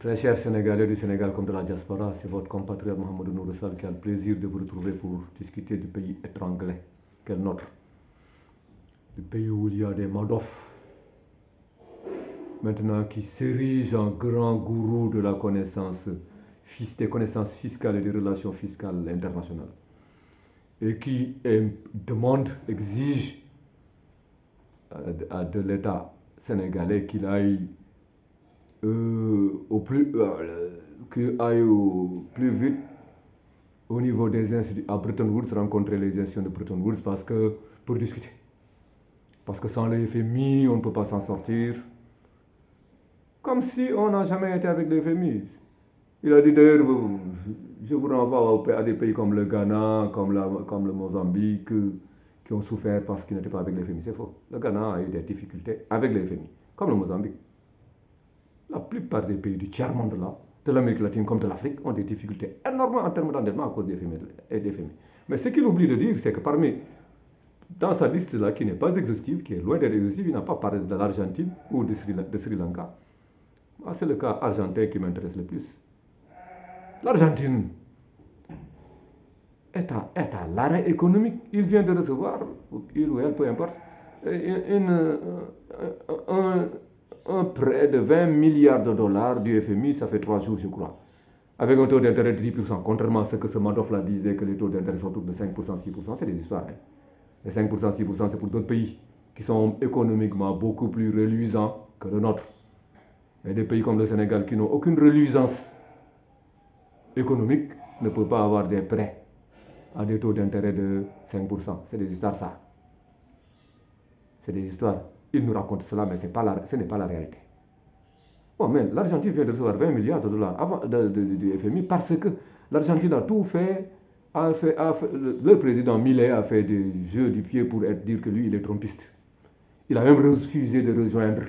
Très chers Sénégalais du Sénégal comme de la diaspora, c'est votre compatriote Mohamed Nouroussal qui a le plaisir de vous retrouver pour discuter du pays étranglé qu'est le nôtre. Du pays où il y a des Madoff, maintenant qui s'érigent en grand gourou de la connaissance, des connaissances fiscales et des relations fiscales internationales. Et qui demande, exige de l'État sénégalais qu'il aille qu'il aille au plus vite au niveau des instituts à Bretton Woods, rencontrer les institutions de Bretton Woods pour discuter. Parce que sans le FMI, on ne peut pas s'en sortir. Comme si on n'a jamais été avec le FMI. Il a dit d'ailleurs, je vous renvoie à des pays comme le Ghana, comme le Mozambique, qui ont souffert parce qu'ils n'étaient pas avec le FMI. C'est faux. Le Ghana a eu des difficultés avec le FMI, comme le Mozambique. La plupart des pays du tiers-monde là, de l'Amérique latine comme de l'Afrique, ont des difficultés énormes en termes d'endettement à cause des FMI et des FMI. Mais ce qu'il oublie de dire, c'est que dans sa liste là, qui n'est pas exhaustive, qui est loin d'être exhaustive, il n'a pas parlé de l'Argentine ou de Sri Lanka. C'est le cas argentin qui m'intéresse le plus. L'Argentine est à l'arrêt économique. Il vient de recevoir, il ou elle, peu importe, un prêt de 20 milliards de dollars du FMI, ça fait 3 jours, je crois. Avec un taux d'intérêt de 10%, contrairement à ce que ce Madoff-là disait, que les taux d'intérêt sont autour de 5%, 6%, c'est des histoires. Hein. Les 5%, 6%, c'est pour d'autres pays qui sont économiquement beaucoup plus reluisants que le nôtre. Et des pays comme le Sénégal qui n'ont aucune reluisance économique ne peuvent pas avoir des prêts à des taux d'intérêt de 5%. C'est des histoires, ça. C'est des histoires. Ils nous racontent cela, mais ce n'est pas la réalité. Bon, mais l'Argentine vient de recevoir 20 milliards de dollars du FMI parce que l'Argentine a tout fait. Le président Milei a fait des jeux du pied pour dire que lui, il est trompiste. Il a même refusé de rejoindre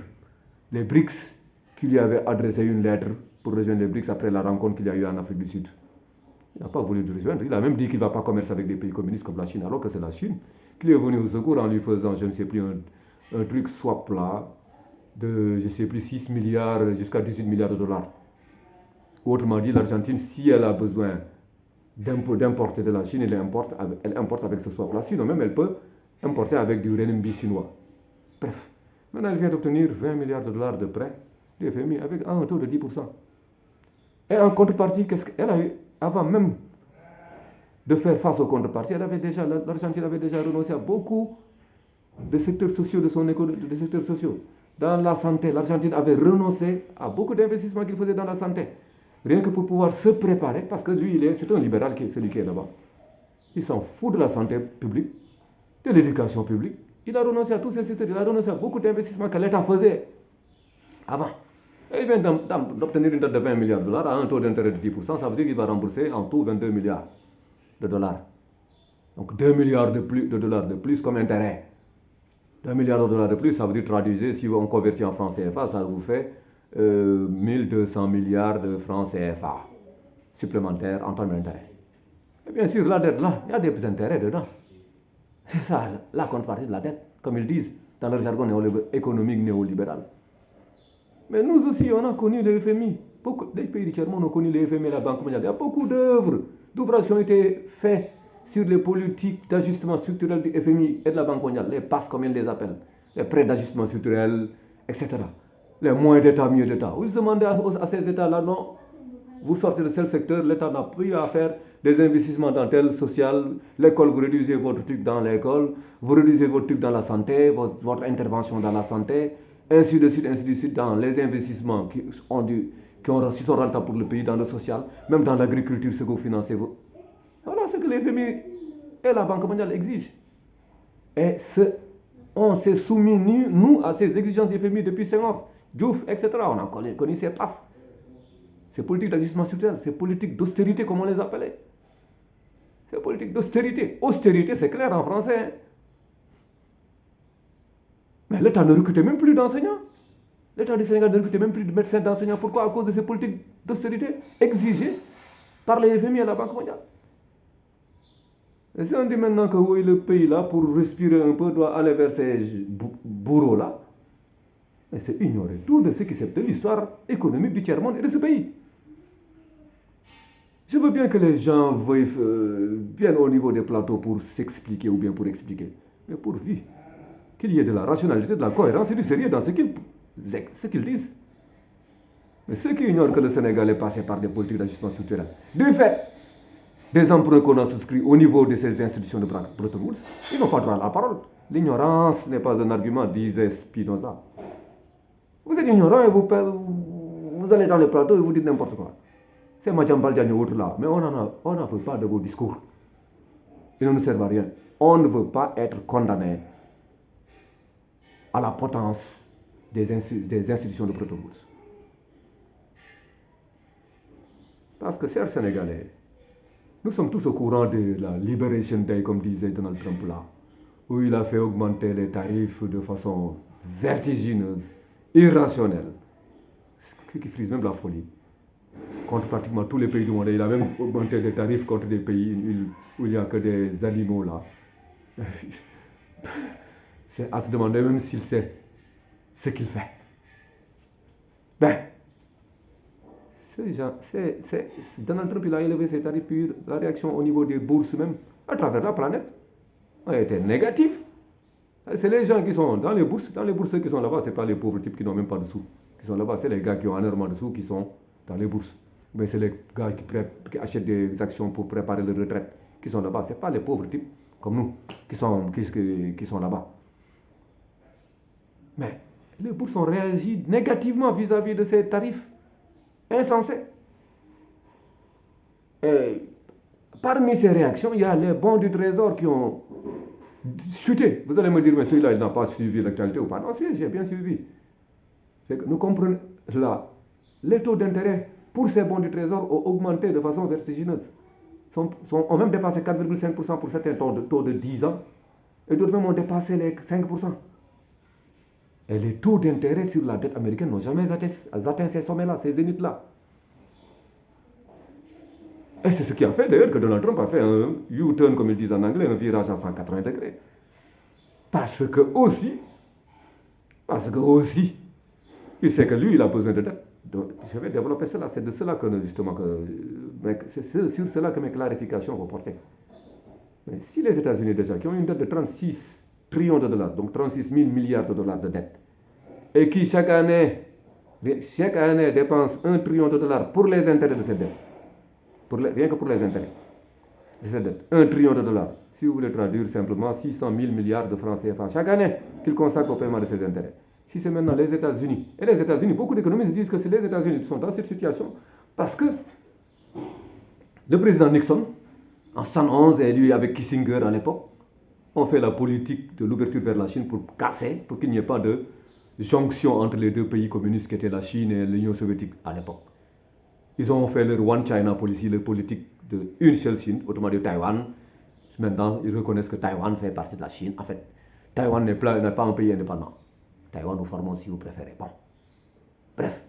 les BRICS, qui lui avaient adressé une lettre pour rejoindre les BRICS après la rencontre qu'il y a eu en Afrique du Sud. Il n'a pas voulu le rejoindre. Il a même dit qu'il ne va pas commercer avec des pays communistes comme la Chine, alors que c'est la Chine qui lui est venue au secours en lui faisant, je ne sais plus, un truc swap là, de, je ne sais plus, 6 milliards jusqu'à 18 milliards de dollars. Autrement dit, l'Argentine, si elle a besoin d'importer de la Chine, elle importe avec ce swap là. Sinon, même elle peut importer avec du renminbi chinois. Bref, maintenant elle vient d'obtenir 20 milliards de dollars de prêt du FMI avec un taux de 10%. Et en contrepartie, qu'est-ce qu'elle a eu avant même de faire face aux contreparties, l'Argentine avait déjà renoncé à beaucoup de secteurs sociaux de son économie, des secteurs sociaux. Dans la santé, l'Argentine avait renoncé à beaucoup d'investissements qu'il faisait dans la santé. Rien que pour pouvoir se préparer, parce que lui, c'est un libéral, celui qui est là-bas. Il s'en fout de la santé publique, de l'éducation publique. Il a renoncé à tous ces secteurs, il a renoncé à beaucoup d'investissements que l'État faisait avant. Et il vient d'obtenir une dette de 20 milliards de dollars à un taux d'intérêt de 10%, ça veut dire qu'il va rembourser en tout 22 milliards de dollars. Donc 2 milliards de dollars de plus comme intérêt. 2 milliards de dollars de plus, ça veut dire, traduisez, si on convertit en francs CFA, ça vous fait 1200 milliards de francs CFA supplémentaires en termes d'intérêt. Et bien sûr, la dette là, il y a des intérêts dedans. C'est ça, la contrepartie de la dette, comme ils disent dans leur jargon économique néolibéral. Mais nous aussi, on a connu le FMI. Les pays du tiers-monde ont connu le FMI et la Banque mondiale. Il y a beaucoup d'ouvrages qui ont été faits sur les politiques d'ajustement structurel du FMI et de la Banque mondiale, les PAS comme ils les appellent, les prêts d'ajustement structurel, etc. Les moins d'État, mieux d'État. Où ils demandaient à ces États-là, non, vous sortez de tel secteur, l'État n'a plus à faire des investissements dans tel social, l'école, vous réduisez votre truc dans l'école, vous réduisez votre truc dans la santé, votre intervention dans la santé, ainsi de suite, dans les investissements qui sont rentables pour le pays, dans le social, même dans l'agriculture, ce que vous financez. Voilà ce que les FMI et la Banque mondiale exigent. Et on s'est soumis, nous, à ces exigences du FMI depuis Senghor, Diouf, etc. On a connu ces passes. Ces politiques d'ajustement structurel, ces politiques d'austérité, comme on les appelait. Ces politiques d'austérité. Austérité, c'est clair en français. Hein. Mais l'État ne recrutait même plus d'enseignants. L'État du Sénégal ne recrutait même plus de médecins, d'enseignants. Pourquoi? À cause de ces politiques d'austérité exigées par les FMI et la Banque mondiale. Et si on dit maintenant que oui, le pays là, pour respirer un peu, doit aller vers ces bourreaux là, Mais c'est ignorer tout de ce qui c'est de l'histoire économique du tiers-monde et de ce pays. Je veux bien que les gens viennent au niveau des plateaux pour s'expliquer ou bien pour expliquer. Mais pourvu qu'il y ait de la rationalité, de la cohérence et du sérieux dans ce qu'ils disent. Mais ceux qui ignorent que le Sénégal est passé par des politiques d'ajustement structurel, de fait, des emprunts qu'on a souscrits au niveau de ces institutions de Bretton Woods, ils n'ont pas droit à la parole. L'ignorance n'est pas un argument, disait Spinoza. Vous êtes ignorant et vous allez dans les plateaux et vous dites n'importe quoi. C'est Madjambal Diagne ou autre là, mais on n'en veut pas de vos discours. Ils ne nous servent à rien. On ne veut pas être condamné à la potence des institutions de Bretton Woods. Parce que, chers Sénégalais, nous sommes tous au courant de la Liberation Day, comme disait Donald Trump là, où il a fait augmenter les tarifs de façon vertigineuse, irrationnelle, ce qui frise même la folie. Contre pratiquement tous les pays du monde. Il a même augmenté les tarifs contre des pays où il n'y a que des animaux là. C'est à se demander même s'il sait ce qu'il fait. Ben, Donald Trump, il a élevé ses tarifs, puis la réaction au niveau des bourses même, à travers la planète, a été négative. C'est les gens qui sont dans les bourses qui sont là-bas, ce n'est pas les pauvres types qui n'ont même pas de sous, qui sont là-bas, c'est les gars qui ont énormément de sous qui sont dans les bourses. Mais c'est les gars qui achètent des actions pour préparer leur retraite qui sont là-bas. Ce n'est pas les pauvres types comme nous qui sont là-bas. Mais les bourses ont réagi négativement vis-à-vis de ces tarifs insensés. Et parmi ces réactions, il y a les bons du trésor qui ont chuté. Vous allez me dire, mais celui-là, il n'a pas suivi l'actualité ou pas. Non, si, j'ai bien suivi. Nous comprenons là, les taux d'intérêt pour ces bons du trésor ont augmenté de façon vertigineuse. Ont même dépassé 4,5% pour certains taux de 10 ans. Et d'autres même ont dépassé les 5%. Et les taux d'intérêt sur la dette américaine n'ont jamais atteint ces sommets-là, ces zéniths-là. Et c'est ce qui a fait d'ailleurs que Donald Trump a fait un U-turn, comme ils disent en anglais, un virage à 180 degrés. Parce que aussi, il sait que lui, il a besoin de dette. Donc, je vais développer cela. C'est de cela que, justement, c'est sur cela que mes clarifications vont porter. Mais si les États-Unis, déjà, qui ont une dette de 36 trillions de dollars, donc 36 000 milliards de dollars de dette, et qui chaque année dépensent 1 trillion de dollars pour les intérêts de cette dette, rien que pour les intérêts de cette dette, 1 trillion de dollars, si vous voulez traduire simplement 600 000 milliards de francs CFA chaque année qu'ils consacrent au paiement de ces intérêts. Si c'est maintenant les États-Unis, et les États-Unis, beaucoup d'économistes disent que c'est les États-Unis qui sont dans cette situation parce que le président Nixon, en 1971, et lui avec Kissinger à l'époque, ont fait la politique de l'ouverture vers la Chine pour casser, pour qu'il n'y ait pas de jonction entre les deux pays communistes qui étaient la Chine et l'Union soviétique à l'époque. Ils ont fait leur One China policy, leur politique de une seule Chine, autrement dit Taïwan. Maintenant, ils reconnaissent que Taïwan fait partie de la Chine. En fait, Taïwan n'est pas un pays indépendant. Taïwan, nous formons si vous préférez. Bon. Bref.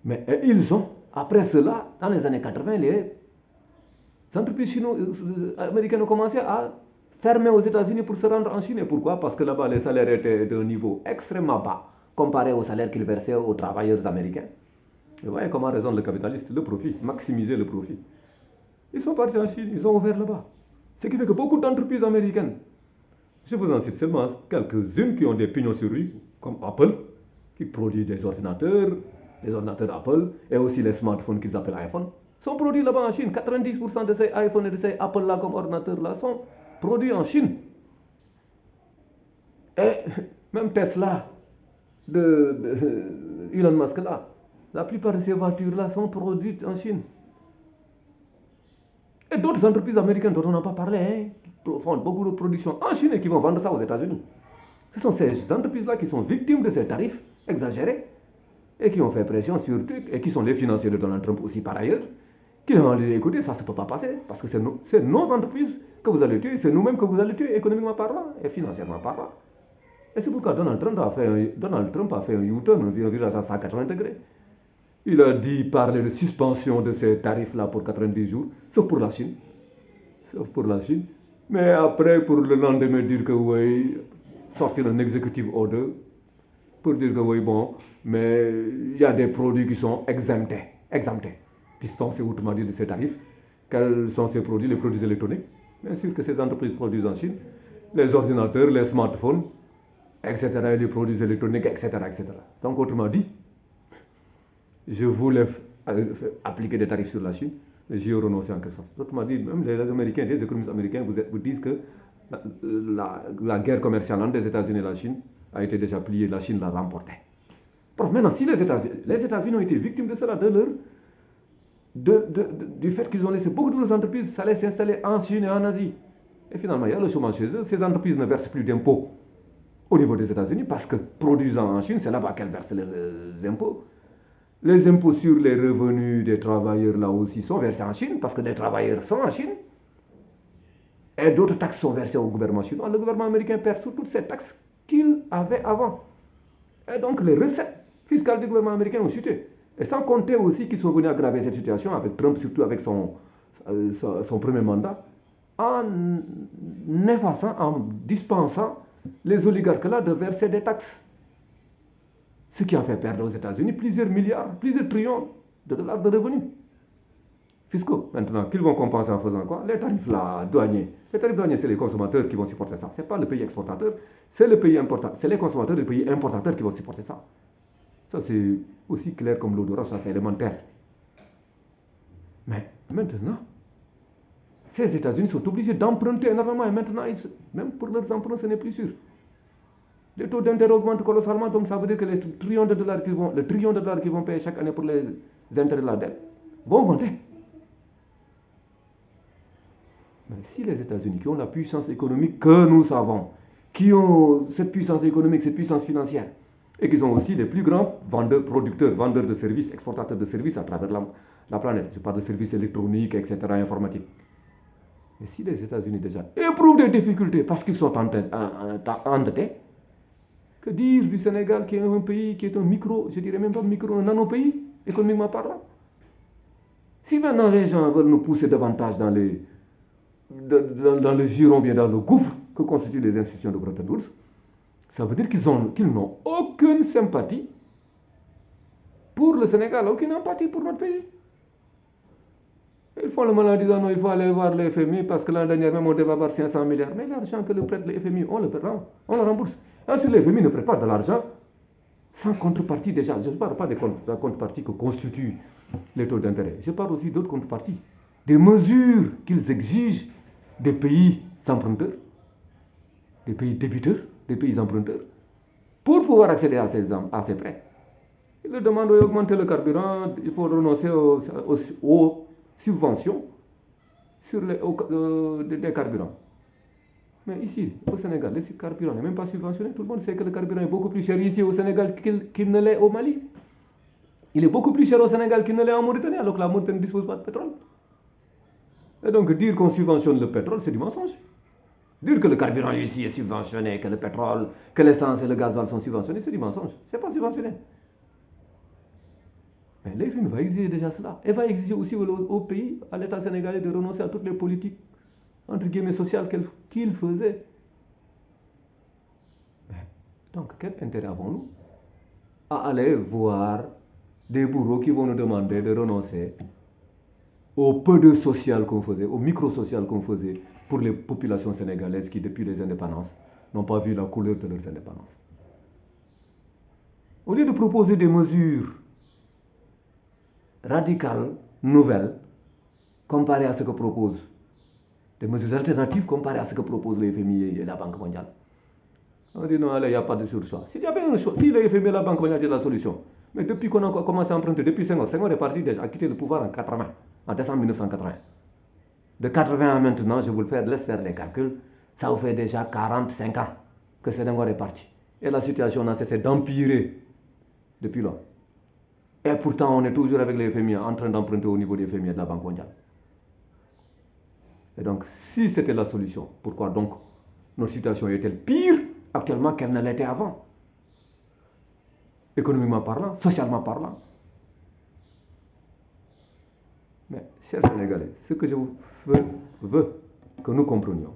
Mais ils ont, après cela, dans les années 80, les entreprises américaines ont commencé à fermer aux États-Unis pour se rendre en Chine. Et pourquoi? Parce que là-bas, les salaires étaient d'un niveau extrêmement bas comparé aux salaires qu'ils versaient aux travailleurs américains. Et vous voyez comment raisonne le capitaliste, le profit, maximiser le profit. Ils sont partis en Chine, ils ont ouvert là-bas. Ce qui fait que beaucoup d'entreprises américaines, je vous en cite seulement quelques-unes qui ont des pignons sur rue, comme Apple, qui produit des ordinateurs Apple, et aussi les smartphones qu'ils appellent iPhone, sont produits là-bas en Chine. 90% de ces iPhones et de ces Apple-là comme ordinateurs-là sont produits en Chine. Et même Tesla, de Elon Musk là, la plupart de ces voitures-là sont produites en Chine. Et d'autres entreprises américaines dont on n'a pas parlé, qui font beaucoup de production en Chine et qui vont vendre ça aux États-Unis. Ce sont ces entreprises-là qui sont victimes de ces tarifs exagérés et qui ont fait pression sur le truc et qui sont les financiers de Donald Trump aussi par ailleurs, qui ont dit écoutez, ça ne peut pas passer parce que c'est nos entreprises que vous allez tuer, c'est nous-mêmes que vous allez tuer économiquement parlant et financièrement parlant. Et c'est pourquoi Donald Trump a fait un U-turn, un virage à 180 degrés. Il a dit parler de suspension de ces tarifs-là pour 90 jours, sauf pour la Chine. Mais après, pour le lendemain, dire que oui, sortir un executive order pour dire que oui, bon, mais il y a des produits qui sont exemptés, dispensés autrement dit de ces tarifs. Quels sont ces produits? Les produits électroniques. Bien sûr que ces entreprises produisent en Chine les ordinateurs, les smartphones, etc., les produits électroniques, etc., etc. Donc, autrement dit, je voulais appliquer des tarifs sur la Chine, mais j'y ai renoncé en quelque sorte. Autrement dit, même les Américains, les économistes américains vous disent que la guerre commerciale entre les États-Unis et la Chine a été déjà pliée, la Chine l'a remportée. Maintenant, si les États-Unis ont été victimes de cela, du fait qu'ils ont laissé beaucoup de leurs entreprises s'aller s'installer en Chine et en Asie. Et finalement, il y a le chômage chez eux. Ces entreprises ne versent plus d'impôts au niveau des États-Unis parce que produisant en Chine, c'est là-bas qu'elles versent les impôts. Les impôts sur les revenus des travailleurs là aussi sont versés en Chine parce que des travailleurs sont en Chine. Et d'autres taxes sont versées au gouvernement chinois. Le gouvernement américain perd sur toutes ces taxes qu'il avait avant. Et donc les recettes fiscales du gouvernement américain ont chuté. Et sans compter aussi qu'ils sont venus aggraver cette situation avec Trump, surtout avec son premier mandat, en effaçant, en dispensant les oligarques là de verser des taxes. Ce qui a fait perdre aux États-Unis plusieurs milliards, plusieurs trillions de dollars de revenus fiscaux. Maintenant, qu'ils vont compenser en faisant quoi? Les tarifs là, douaniers. Les tarifs douaniers, c'est les consommateurs qui vont supporter ça. Ce n'est pas le pays exportateur, c'est le pays importateur. C'est les consommateurs du pays importateur qui vont supporter ça. Ça, c'est aussi clair comme l'eau d'orage, ça, c'est élémentaire. Mais maintenant, ces États-Unis sont obligés d'emprunter énormément et maintenant, même pour leurs emprunts, ce n'est plus sûr. Les taux d'intérêt augmentent colossalement, donc ça veut dire que le trillion de dollars qu'ils vont payer chaque année pour les intérêts de la dette vont augmenter. Mais si les États-Unis, qui ont la puissance économique que nous savons, qui ont cette puissance économique, cette puissance financière, et qui sont aussi les plus grands vendeurs, producteurs, vendeurs de services, exportateurs de services à travers la planète. Je parle de services électroniques, etc., informatiques. Mais si les États-Unis déjà éprouvent des difficultés parce qu'ils sont endettés, que dire du Sénégal qui est un pays, qui est un micro, je dirais même pas micro, un nano-pays, économiquement parlant? Si maintenant les gens veulent nous pousser davantage dans le giron, bien dans le gouffre que constituent les institutions de Bretton Woods, ça veut dire qu'ils n'ont aucune sympathie pour le Sénégal, aucune empathie pour notre pays. Ils font le mal en disant non, il faut aller voir le FMI parce que l'an dernier même on devait avoir 500 milliards. Mais l'argent que le prête le FMI, on le rembourse. Ensuite, le FMI ne prête pas de l'argent sans contrepartie déjà. Je ne parle pas de la contrepartie que constituent les taux d'intérêt. Je parle aussi d'autres contreparties. Des mesures qu'ils exigent des pays emprunteurs, des pays débiteurs, des pays emprunteurs, pour pouvoir accéder à ces prêts. Ils leur demandent d'augmenter le carburant, il faut renoncer aux subventions sur des carburants. Mais ici, au Sénégal, le carburant n'est même pas subventionné. Tout le monde sait que le carburant est beaucoup plus cher ici au Sénégal qu'il ne l'est au Mali. Il est beaucoup plus cher au Sénégal qu'il ne l'est en Mauritanie, alors que la Mauritanie ne dispose pas de pétrole. Et donc dire qu'on subventionne le pétrole, c'est du mensonge. Dire que le carburant ici est subventionné, que le pétrole, que l'essence et le gasoil sont subventionnés, c'est du mensonge. Ce n'est pas subventionné. Mais l'FMI va exiger déjà cela. Et va exiger aussi au pays, à l'État sénégalais, de renoncer à toutes les politiques, entre guillemets, sociales qu'il faisait. Donc, quel intérêt avons-nous à aller voir des bourreaux qui vont nous demander de renoncer au peu de social qu'on faisait, au micro-social qu'on faisait pour les populations sénégalaises qui, depuis les indépendances, n'ont pas vu la couleur de leurs indépendances. Au lieu de proposer des mesures radicales, nouvelles, comparées à ce que proposent, des mesures alternatives comparées à ce que proposent le FMI et la Banque mondiale. On dit non, il n'y a pas de surchoix. S'il y avait un choix, si le FMI et la Banque mondiale étaient la solution, mais depuis qu'on a commencé à emprunter, depuis Senghor est parti déjà, a quitté le pouvoir en 80, en décembre 1980. De 80 à maintenant, je vous laisse faire les calculs, ça vous fait déjà 45 ans que Senghor est parti. Et la situation n'a cessé d'empirer depuis là. Et pourtant, on est toujours avec les FMI en train d'emprunter au niveau des FMI et de la Banque mondiale. Et donc, si c'était la solution, pourquoi donc notre situation est-elle pire actuellement qu'elle ne l'était avant? Économiquement parlant, socialement parlant. Mais, chers Sénégalais, ce que je veux que nous comprenions,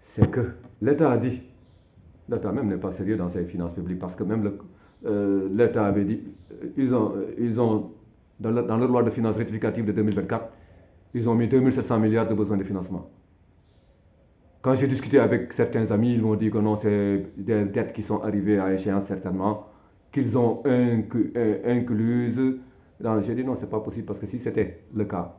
c'est que l'État a dit L'État même n'est pas sérieux dans ses finances publiques parce que même l'État avait dit, ils ont dans leur loi de finances rectificative de 2024, ils ont mis 2700 milliards de besoins de financement. Quand j'ai discuté avec certains amis, ils m'ont dit que non, c'est des dettes qui sont arrivées à échéance certainement, qu'ils ont incluses. J'ai dit non, c'est pas possible parce que si c'était le cas,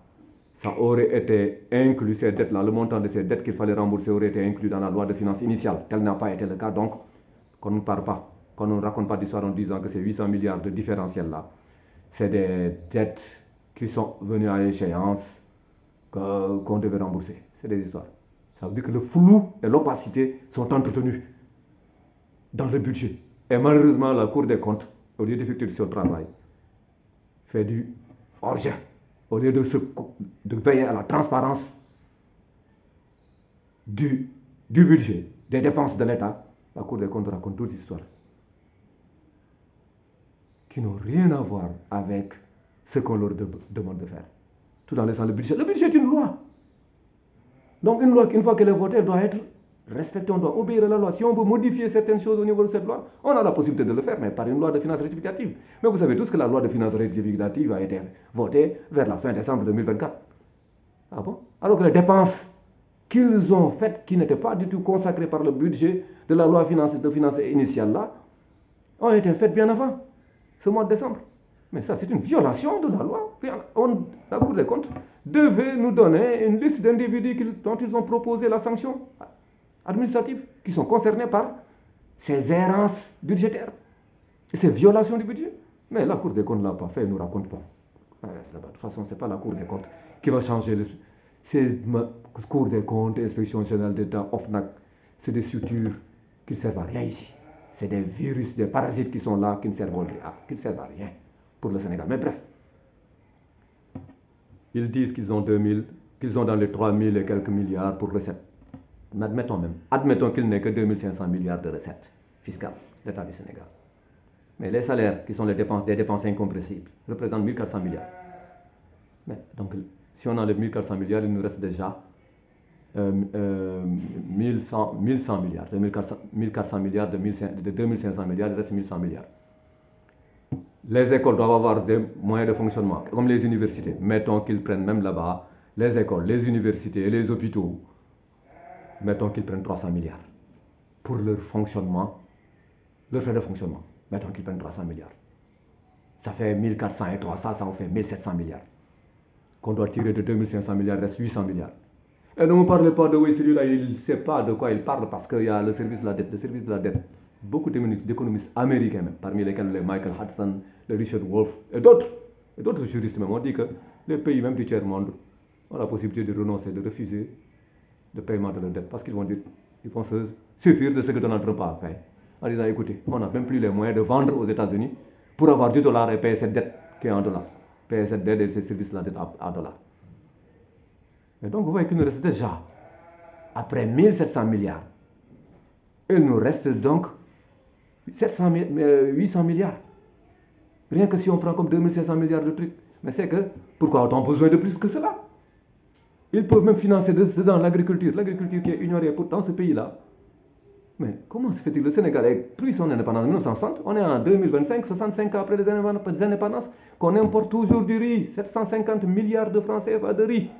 ça aurait été inclus, ces dettes-là, le montant de ces dettes qu'il fallait rembourser aurait été inclus dans la loi de finances initiale. Tel n'a pas été le cas, donc qu'on ne parle pas, qu'on ne raconte pas d'histoire en disant que ces 800 milliards de différentiels-là, c'est des dettes qui sont venues à échéance, qu'on devait rembourser. C'est des histoires. Ça veut dire que le flou et l'opacité sont entretenus dans le budget. Et malheureusement, la Cour des comptes, au lieu d'effectuer son travail, fait du hors-jeu. Au lieu de veiller à la transparence du budget, des dépenses de l'État, la Cour des comptes raconte d'autres histoires qui n'ont rien à voir avec ce qu'on leur demande de faire. Tout en laissant le budget. Le budget est une loi. Donc une loi, une fois qu'elle est votée, elle doit être respectée, on doit obéir à la loi. Si on veut modifier certaines choses au niveau de cette loi, on a la possibilité de le faire, mais par une loi de finances rectificative. Mais vous savez tous que la loi de finances rectificative a été votée vers la fin décembre 2024. Ah bon? Alors que les dépenses qu'ils ont faites, qui n'étaient pas du tout consacrées par le budget de la loi de finances initiale là, ont été faites bien avant ce mois de décembre. Mais ça, c'est une violation de la loi. La Cour des comptes devait nous donner une liste d'individus dont ils ont proposé la sanction administrative, qui sont concernés par ces errances budgétaires et ces violations du budget. Mais la Cour des comptes ne l'a pas fait, elle ne nous raconte pas. De toute façon, ce n'est pas la Cour des comptes qui va changer. C'est Cour des comptes, Inspection générale d'État, OFNAC, c'est des structures qui ne servent à rien ici. C'est des virus, des parasites qui sont là, qui ne servent à rien pour le Sénégal. Mais bref, ils disent qu'ils ont dans les 3000 et quelques milliards pour recettes. Admettons qu'il n'est que 2500 milliards de recettes fiscales, l'État du Sénégal. Mais les salaires, qui sont des dépenses incompressibles, représentent 1400 milliards. Mais donc, si on enlève 1400 milliards, il nous reste déjà 1100 milliards. De 1400 milliards, de 2500 milliards, il reste 1100 milliards. Les écoles doivent avoir des moyens de fonctionnement, comme les universités. Mettons qu'ils prennent même là-bas les écoles, les universités et les hôpitaux. Mettons qu'ils prennent 300 milliards pour leur fonctionnement, leur frais de fonctionnement. Mettons qu'ils prennent 300 milliards. Ça fait 1400 et 300, ça en fait 1700 milliards. Qu'on doit tirer de 2500 milliards, il reste 800 milliards. Et ne me parlez pas de oui, celui-là, il ne sait pas de quoi il parle parce qu'il y a le service de la dette. Le service de la dette. Beaucoup d'économistes américains, même, parmi lesquels les Michael Hudson, le Richard Wolff et d'autres juristes même, ont dit que les pays même du tiers-monde ont la possibilité de renoncer, de refuser le paiement de leur dette parce qu'ils vont se suffire de ce que Donald Trump a fait. En disant, écoutez, on n'a même plus les moyens de vendre aux États-Unis pour avoir du dollar et payer cette dette qui est en dollars. Payer cette dette et ces services de la dette en dollars. Et donc, vous voyez qu'il nous reste déjà, après 1700 milliards, il nous reste donc 800 milliards. Rien que si on prend comme 2500 milliards de trucs. Mais c'est que, pourquoi a-t-on besoin de plus que cela? Ils peuvent même financer dans l'agriculture qui est ignorée dans ce pays-là. Mais comment se fait-il? Le Sénégal a pris son indépendance en 1960, on est en 2025, 65 ans après les indépendances, qu'on importe toujours du riz, 750 milliards de francs CFA de riz.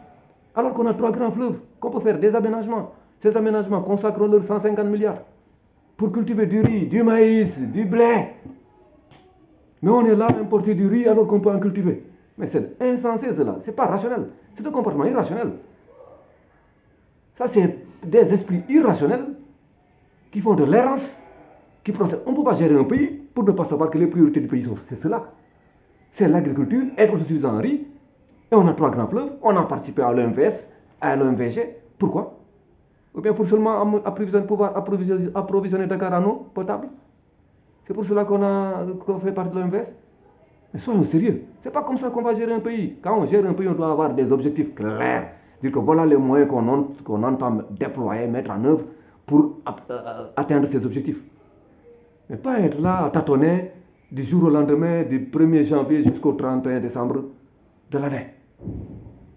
Alors qu'on a 3 grands fleuves, qu'on peut faire des aménagements. Ces aménagements consacrent leurs 150 milliards pour cultiver du riz, du maïs, du blé. Mais on est là à importer du riz alors qu'on peut en cultiver. Mais c'est insensé cela, c'est pas rationnel. C'est un comportement irrationnel. Ça, c'est des esprits irrationnels qui font de l'errance, qui procèdent. On ne peut pas gérer un pays pour ne pas savoir que les priorités du pays sont c'est cela. C'est l'agriculture, être autosuffisant en riz, et on a 3 grands fleuves, on a participé à l'OMVS, à l'OMVG. Pourquoi? Ou bien pour seulement pouvoir approvisionner Dakar en eau potable. C'est pour cela qu'on fait partie de l'OMVS. Mais soyons sérieux. C'est pas comme ça qu'on va gérer un pays. Quand on gère un pays, on doit avoir des objectifs clairs. Dire que voilà les moyens qu'on entend déployer, mettre en œuvre pour atteindre ces objectifs. Mais pas être là à tâtonner du jour au lendemain, du 1er janvier jusqu'au 31 décembre de l'année.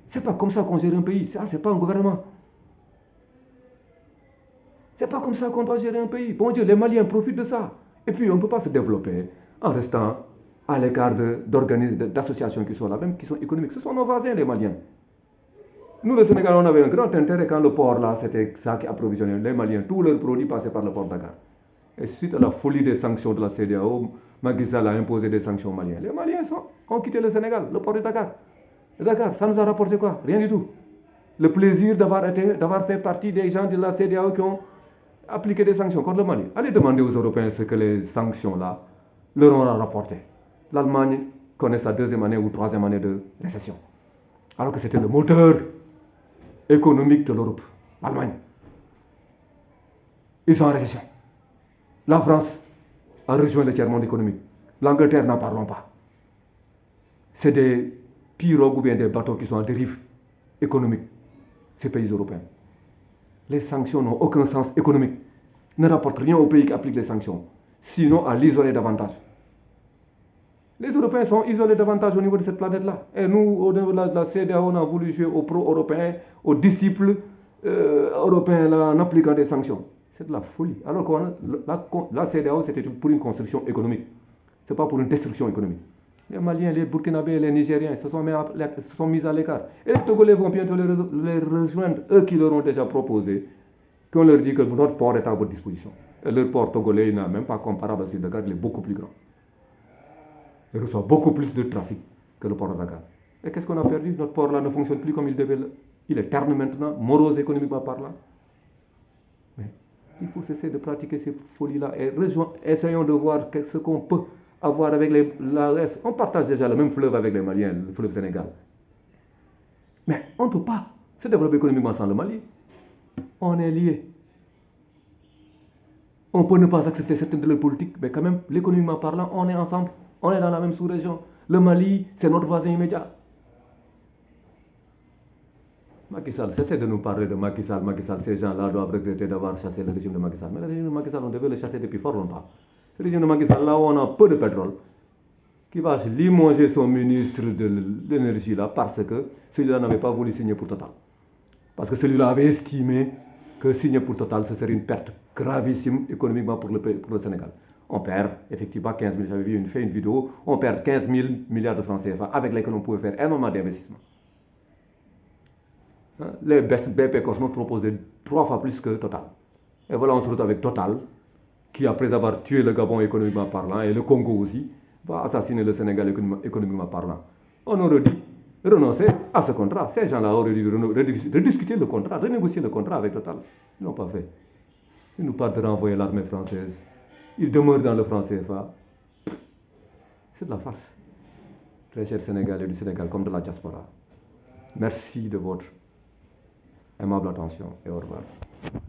C'est pas comme ça qu'on gère un pays. Ça, c'est pas un gouvernement. C'est pas comme ça qu'on doit gérer un pays. Bon Dieu, les Maliens profitent de ça. Et puis, on ne peut pas se développer en restant à l'écart d'associations qui sont là, même qui sont économiques. Ce sont nos voisins, les Maliens. Nous, le Sénégal, on avait un grand intérêt quand le port, là, c'était ça qui approvisionnait les Maliens. Tous leurs produits passaient par le port de Dakar. Et suite à la folie des sanctions de la CEDEAO, Macky Sall a imposé des sanctions aux Maliens. Les Maliens ont quitté le Sénégal, le port de Dakar. Dakar, ça nous a rapporté quoi? Rien du tout. Le plaisir d'avoir fait partie des gens de la CEDEAO qui ont appliqué des sanctions contre le Mali. Allez demander aux Européens ce que les sanctions-là leur ont rapporté. L'Allemagne connaît sa deuxième année ou troisième année de récession. Alors que c'était le moteur économique de l'Europe, l'Allemagne. Ils sont en récession. La France a rejoint le tiers-monde économique. L'Angleterre, n'en parlons pas. C'est des pirogues ou bien des bateaux qui sont en dérive économique, ces pays européens. Les sanctions n'ont aucun sens économique, ne rapportent rien aux pays qui appliquent les sanctions, sinon à l'isoler davantage. Les Européens sont isolés davantage au niveau de cette planète-là. Et nous, au niveau de la CEDEAO, on a voulu jouer aux pro-européens, aux disciples européens là, en appliquant des sanctions. C'est de la folie. Alors que la CEDEAO, c'était pour une construction économique. Ce n'est pas pour une destruction économique. Les Maliens, les Burkinabés, les Nigériens se sont mis à l'écart. Et les Togolais vont bientôt les rejoindre, eux qui leur ont déjà proposé, qu'on leur dit que notre port est à votre disposition. Et leur port togolais n'est même pas comparable à celui de Dakar, il est beaucoup plus grand. Il reçoit beaucoup plus de trafic que le port de Dakar. Et qu'est-ce qu'on a perdu? Notre port là ne fonctionne plus comme il devait. Il est terne maintenant, morose économiquement parlant. Mais il faut cesser de pratiquer ces folies-là et essayons de voir ce qu'on peut avoir avec l'AES. On partage déjà le même fleuve avec les Maliens, le fleuve Sénégal. Mais on ne peut pas se développer économiquement sans le Mali. On est liés. On peut ne pas accepter certaines de leurs politiques, mais quand même, l'économiquement parlant, on est ensemble. On est dans la même sous-région. Le Mali, c'est notre voisin immédiat. Macky Sall, cessez de nous parler de Macky Sall. Macky Sall, ces gens-là doivent regretter d'avoir chassé le régime de Macky Sall. Mais le régime de Macky Sall, on devait le chasser depuis fort longtemps. Le régime de Macky Sall, là où on a peu de pétrole, qui va limoger son ministre de l'énergie là parce que celui-là n'avait pas voulu signer pour Total. Parce que celui-là avait estimé que signer pour Total, ce serait une perte gravissime économiquement pour le Sénégal. On perd effectivement 15 000, j'avais fait une vidéo, on perd 15 000 milliards de francs CFA avec lesquels on pouvait faire énormément d'investissements. Les BP Cosmos proposaient 3 fois plus que Total. Et voilà, on se retrouve avec Total, qui après avoir tué le Gabon économiquement parlant, et le Congo aussi, va assassiner le Sénégal économiquement parlant. On aurait dû renoncer à ce contrat. Ces gens-là auraient dû rediscuter le contrat, renégocier le contrat avec Total. Ils ne l'ont pas fait. Ils nous parlent de renvoyer l'armée française. Ils demeurent dans le franc CFA. C'est de la farce. Très chers Sénégalais du Sénégal comme de la diaspora. Merci de votre aimable attention et au revoir.